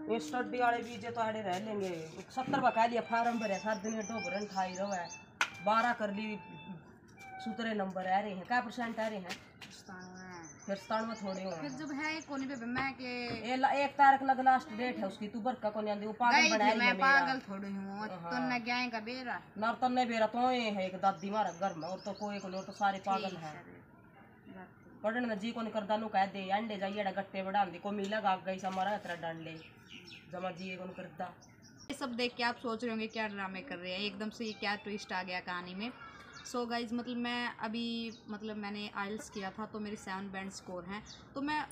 ये स्टडी वाले बीजे तो आड़े रह लेंगे 70 बका लिया फार्म भरे 7 दिन ढोबरन ठाई रहा है 12 कर ली सूत्रे नंबर आ रहे हैं क्या % आ रहे हैं फिर 97 थोड़े हो फिर जब है कोनी पे मैं के 1 तारीख लग लास्ट डेट है उसकी तू बरका कोनी आंदी वो पागल बना रही है मैं पागल थोड़ी हूं तो न गए का बेरा नर तो नहीं बेरा तो ये है एक दादी मारा घर में और तो कोई को तो सारे पागल है पढ़ने में जी को नहीं करदा नु कह दे अंडे जाइए गट्टे बढ़ा दी को मिला गाग गई हमारा इतना डंड ले जमा जी को नहीं करदा। ये सब देख के आप सोच रहे होंगे क्या ड्रामे कर रहे हैं एकदम से ये क्या ट्विस्ट आ गया कहानी में। सो गाइज मतलब मैं अभी मतलब मैंने आइल्स किया था तो मेरी 7 बैंड स्कोर हैं। तो मैं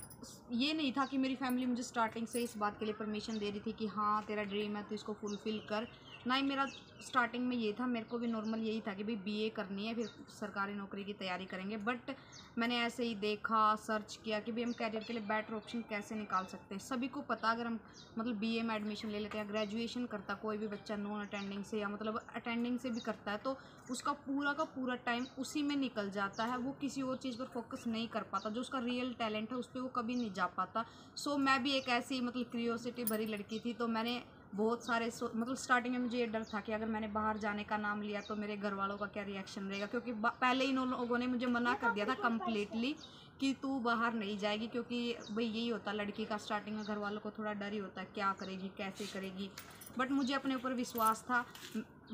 ये नहीं था कि मेरी फैमिली मुझे स्टार्टिंग से इस बात के लिए परमिशन दे रही थी कि हाँ तेरा ड्रीम है तो इसको फुलफ़िल कर, ना ही मेरा स्टार्टिंग में ये था। मेरे को भी नॉर्मल यही था कि भाई बीए करनी है फिर सरकारी नौकरी की तैयारी करेंगे। बट मैंने ऐसे ही देखा सर्च किया कि भाई हम कैरियर के लिए बेटर ऑप्शन कैसे निकाल सकते हैं। सभी को पता अगर हम मतलब बीए में एडमिशन ले लेते हैं, ग्रेजुएशन करता कोई भी बच्चा नॉन अटेंडिंग से या मतलब अटेंडिंग से भी करता है तो उसका पूरा टाइम उसी में निकल जाता है। वो किसी और चीज़ पर फोकस नहीं कर पाता, जो उसका रियल टैलेंट है उस पर वो कभी नहीं जा पाता। सो मैं भी एक ऐसी मतलब क्यूरियोसिटी भरी लड़की थी तो मैंने बहुत सारे मतलब स्टार्टिंग में मुझे ये डर था कि अगर मैंने बाहर जाने का नाम लिया तो मेरे घर वालों का क्या रिएक्शन रहेगा, क्योंकि पहले ही इन लोगों ने मुझे मना कर दिया था कम्प्लीटली कि तू बाहर नहीं जाएगी, क्योंकि भाई यही होता लड़की का स्टार्टिंग में घर वालों को थोड़ा डर ही होता है क्या करेगी कैसे करेगी। बट मुझे अपने ऊपर विश्वास था,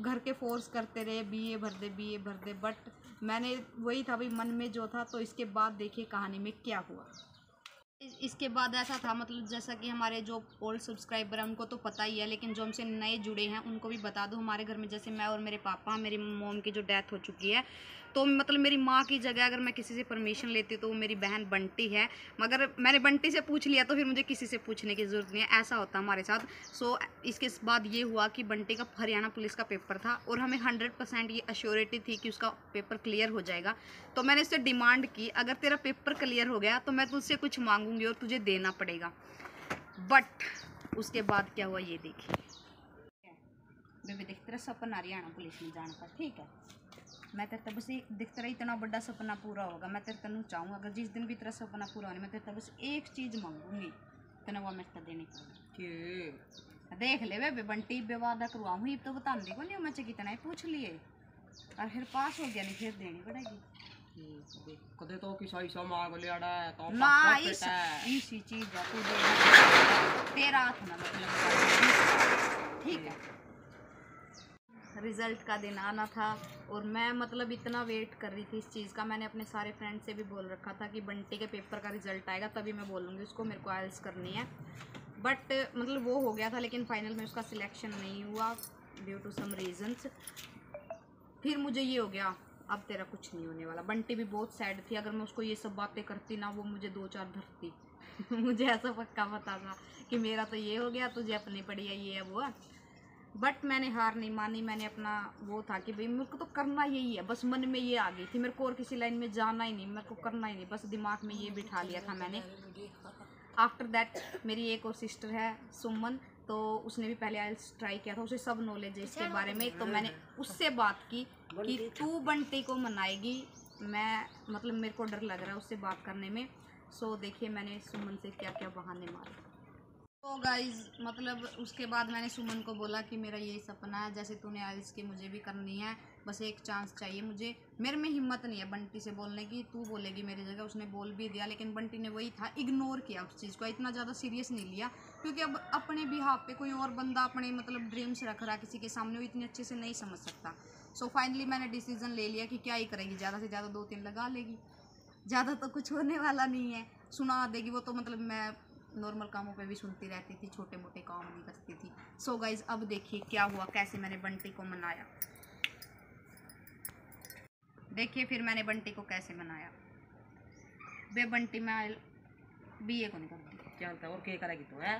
घर के फोर्स करते रहे बीए भर दे बट मैंने वही था भाई मन में जो था। तो इसके बाद देखिए कहानी में क्या हुआ। इसके बाद ऐसा था मतलब जैसा कि हमारे जो ओल्ड सब्सक्राइबर हैं उनको तो पता ही है, लेकिन जो हमसे नए जुड़े हैं उनको भी बता दूं। हमारे घर में जैसे मैं और मेरे पापा, मेरी मॉम की जो डेथ हो चुकी है तो मतलब मेरी माँ की जगह अगर मैं किसी से परमिशन लेती तो वो मेरी बहन बंटी है, मगर मैंने बंटी से पूछ लिया तो फिर मुझे किसी से पूछने की ज़रूरत नहीं है, ऐसा होता हमारे साथ। सो इसके बाद ये हुआ कि बंटी का हरियाणा पुलिस का पेपर था और हमें 100% ये अश्योरिटी थी कि उसका पेपर क्लियर हो जाएगा। तो मैंने उससे डिमांड की अगर तेरा पेपर क्लियर हो गया तो मैं तुझसे कुछ मांगूंगी और तुझे देना पड़ेगा। बट उसके बाद क्या हुआ ये देखिए बेबी, देख तेरा सपना हरियाणा पुलिस में जाने का, ठीक है मैं तेरे बस देख तेरा इतना बड़ा सपना पूरा होगा, मैं तेरे तनु चाहूँगा अगर जिस दिन भी तेरा सपना पूरा होने मैं तेरे बस एक चीज़ मांगूंगी तेना वो मेरे को देने का। देख ले बेबी बंटी बेवादा करवाऊँ ही तो बता दी को नहीं मैं कितना ही पूछ लिए और फिर पास हो गया नहीं फिर देनी पड़ेगी। कदे तो किसा ऐसा मांग लियाड़ा है तो ना इसी चीज का तू दे तेरा हाथ ना मतलब ठीक है। रिजल्ट का दिन आना था और मैं मतलब इतना वेट कर रही थी इस चीज़ का। मैंने अपने सारे फ्रेंड से भी बोल रखा था कि बंटी के पेपर का रिजल्ट आएगा तभी मैं बोलूँगी उसको मेरे को आइल्स करनी है। बट मतलब वो हो गया था लेकिन फाइनल में उसका सिलेक्शन नहीं हुआ ड्यू टू सम रीजंस। फिर मुझे ये हो गया अब तेरा कुछ नहीं होने वाला। बंटी भी बहुत सैड थी, अगर मैं उसको ये सब बातें करती ना वो मुझे 2-4 धरती मुझे ऐसा पक्का पता था कि मेरा तो ये हो गया तुझे अपनी पड़ी है ये है वो है। बट मैंने हार नहीं मानी, मैंने अपना वो था कि भाई मेरे को तो करना यही है, बस मन में ये आ गई थी मेरे को और किसी लाइन में जाना ही नहीं, मेरे को करना ही नहीं, बस दिमाग में ये बिठा लिया था मैंने। आफ्टर दैट मेरी एक और सिस्टर है सुमन, तो उसने भी पहले आइल्स ट्राई किया था, उसे सब नॉलेज है इसके बारे में। तो मैंने उससे बात की कि तू बंटी को मनाएगी, मैं मतलब मेरे को डर लग रहा है उससे बात करने में। सो देखिए मैंने सुमन से क्या क्या बहाने मारे। तो गाइज मतलब उसके बाद मैंने सुमन को बोला कि मेरा यही सपना है जैसे तूने आइल्स की मुझे भी करनी है, बस एक चांस चाहिए मुझे। मेरे में हिम्मत नहीं है बंटी से बोलने की, तू बोलेगी मेरी जगह। उसने बोल भी दिया लेकिन बंटी ने वही था इग्नोर किया उस चीज़ को, इतना ज़्यादा सीरियस नहीं लिया क्योंकि अब अपने बिहाफ पे कोई और बंदा अपने मतलब ड्रीम्स रख रहा है किसी के सामने, वो इतने अच्छे से नहीं समझ सकता। सो फाइनली मैंने डिसीजन ले लिया कि क्या ही करेगी, ज़्यादा से ज़्यादा 2-3 लगा लेगी, ज़्यादा तो कुछ होने वाला नहीं है, सुना देगी वो तो मतलब मैं नॉर्मल कामों पे भी सुनती रहती थी, छोटे मोटे काम नहीं करती थी। सो गाइज अब देखिए क्या हुआ, कैसे मैंने बंटी को मनाया। देखिए फिर मैंने बंटी को कैसे मनाया। बे बंटी मैं बीए को नहीं करती क्या और क्या करेगी तो है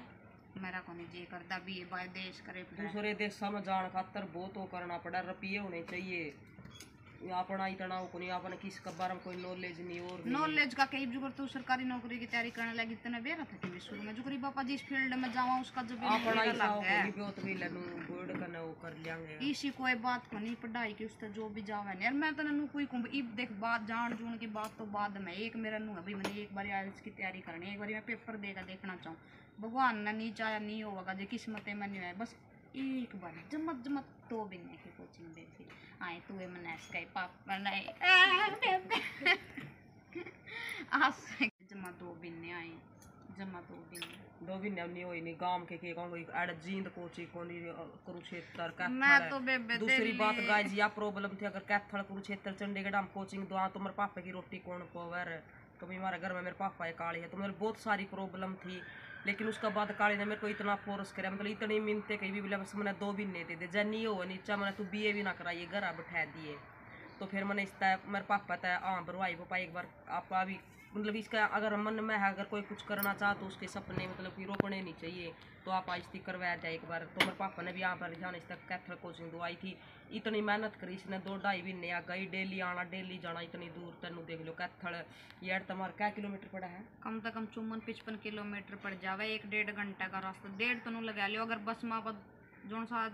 मेरा को नहीं जी करता बीए बाय देश करे दूसरे देशों में जाने खातर बहुत वो करना पड़ा, रुपये होने चाहिए अपना इतना को नहीं, अपने किस के बारे में कोई नॉलेज नहीं और नॉलेज का कई जुगर तो सरकारी नौकरी की तैयारी करने लगी इतने बेरा था कि शुरू में जुगरी पापा जिस फील्ड में जावा उसका जब अपना ही साव को नहीं बहुत भी लेनु बोर्ड करना वो कर लेंगे इसी कोई बात को नहीं पढ़ाई की उससे जो भी जावे यार मैं तो ननु कोई कुंभ इब देख बात जान जून की बात तो बाद में एक मेरा नु अभी मैंने एक बार आइल्स की तैयारी करनी एक बार मैं पेपर देगा देखना चाहूँ भगवान ने नहीं चाहा नहीं होगा जो किस्मत में नहीं है बस एक बार जमत जमत तो भी नहीं की कोचिंग देखी आए तू ए मने स्काई पापा नहीं आज जमा दो भी नहीं आई जमा दो भी नहीं होई नहीं गांव के कोई एड जींद कोची कोनी कुरुक्षेत्र का मैं तो बेबे दूसरी बात गाइस या प्रॉब्लम थी अगर कैथल कुरुक्षेत्र चंडीगढ़ हम कोचिंग दो तो मेरे पापा की रोटी कौन पवर कभी हमारे घर में मेरे पापा एक काली है तो मेरे बहुत सारी प्रॉब्लम थी लेकिन उसके बाद काली ने मेरे को इतना फोर्स करा मतलब इतनी मिनते कहीं भी बोले बस मैंने 2 भी नहीं दे जब नहीं हो नीचा मैंने तू बीए भी ना कराइए घर बैठा दिए तो फिर मैंने इस मेरे पापा तय बरवाई पापा एक बार आप अभी मतलब इसका अगर मन में है अगर कोई कुछ करना चाह तो उसके सपने मतलब कि रोकने नहीं चाहिए तो आप आहिस्ती करवाया जाए एक बार तो मेरे पापा ने भी यहाँ पर जाने तक कैथल कोचिंग दवाई थी इतनी मेहनत करी इसने 2-2.5 महीने आ गई डेली आना डेली जाना इतनी दूर तेन देख लो कैथल ये तुम्हारा क्या किलोमीटर पड़ा है कम से कम 54-55 किलोमीटर पड़ जावे 1-1.5 घंटा का रास्ता 1.5 तो नहीं लगा लियो अगर बस में जो सा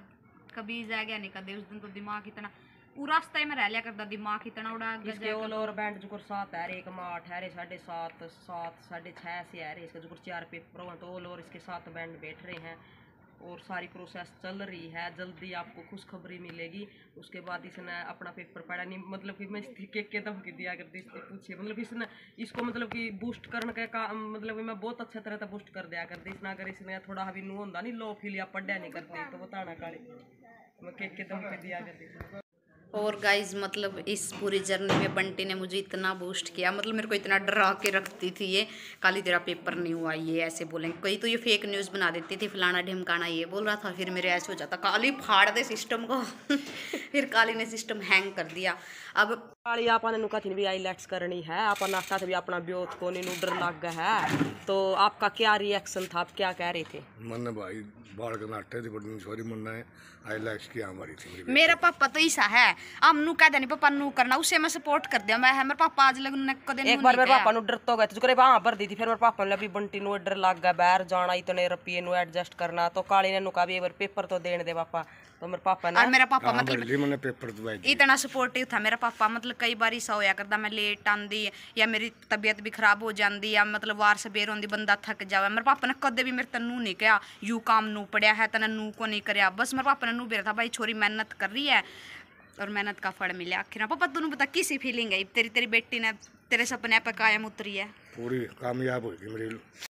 कभी जा गया नहीं कदे उस दिन तो दिमाग इतना पूरा रास्ता में रह लिया करता दिमाग इतना उड़ा इसके ऑल ओवर बैंड जो 7 है एक में 8 है 7.5 6.5 से है इसका जो 4 पेपर हो तो ऑल ओवर इसके 7 बैंड बैठ रहे हैं और सारी प्रोसेस चल रही है जल्दी आपको खुशखबरी मिलेगी उसके बाद इसने अपना पेपर पढ़ा नहीं मतलब कि मैं इसकी के धमकी दिया करती इससे पूछिए मतलब इसने इसको मतलब कि बूस्ट करने का मतलब कि मैं बहुत अच्छा तरह से बूस्ट कर दिया करती इसने अगर इसने थोड़ा अभी नू होता नहीं लो फील या पढ़ा नहीं करती तो बताना काली मैं के धमकी दिया करती और गाइज मतलब इस पूरी जर्नी में बंटी ने मुझे इतना बूस्ट किया मतलब मेरे को इतना डरा के रखती थी ये काली तेरा पेपर नहीं हुआ ये ऐसे बोलेंगे कई तो ये फेक न्यूज़ बना देती थी फलाना ढिमकाना ये बोल रहा था फिर मेरे ऐसे हो जाता काली फाड़ दे सिस्टम को फिर काली ने सिस्टम हैंग कर दिया अब काली आपने नु कथी भी आईलेट्स करनी है आप नाश्ता से भी अपना ब्योत को नी डर लग गया है तो आपका क्या रिएक्शन था आप क्या कह रहे थे मन भाई बाढ़ के नाटे थी बड़ी सॉरी मन ने आईलेट्स की हमारी थी मेरा पापा तो ऐसा है हम नू कह देनी पापा नू करना उसे मैं सपोर्ट कर दिया मैं मेरे पापा आज लग ने कदे एक बार मेरे पापा नु डर तो गए जो करे वहां भर दी थी फिर मेरे पापा ने अभी बंटी नु डर लग गया बाहर जाना इतने रुपये नु एडजस्ट करना तो काली ने नु कहा भी एक बार पेपर तो देने दे पापा तो मेरे पापा ने और मेरा पापा मतलब मैंने पेपर दवाई इतना सपोर्टिव था मेरा पापा मतलब कई बार ऐसा होया करता मैं लेट आंदी या मेरी तबीयत भी खराब हो जाती या मतलब वार सवेर होंदी बंदा थक जावे मेरे पापा ने कदे भी मेरे तनू नहीं कहा यू काम नू पड़िया है तने नू को नहीं करया बस मेरे पापा ने नू बेरा था भाई छोरी मेहनत कर रही है और मेहनत का फल मिले आखिर पापा तू बता किसी फीलिंग है तेरी बेटी ने तेरे सपने पे कायम उतरी है पूरी कामयाब होगी मेरी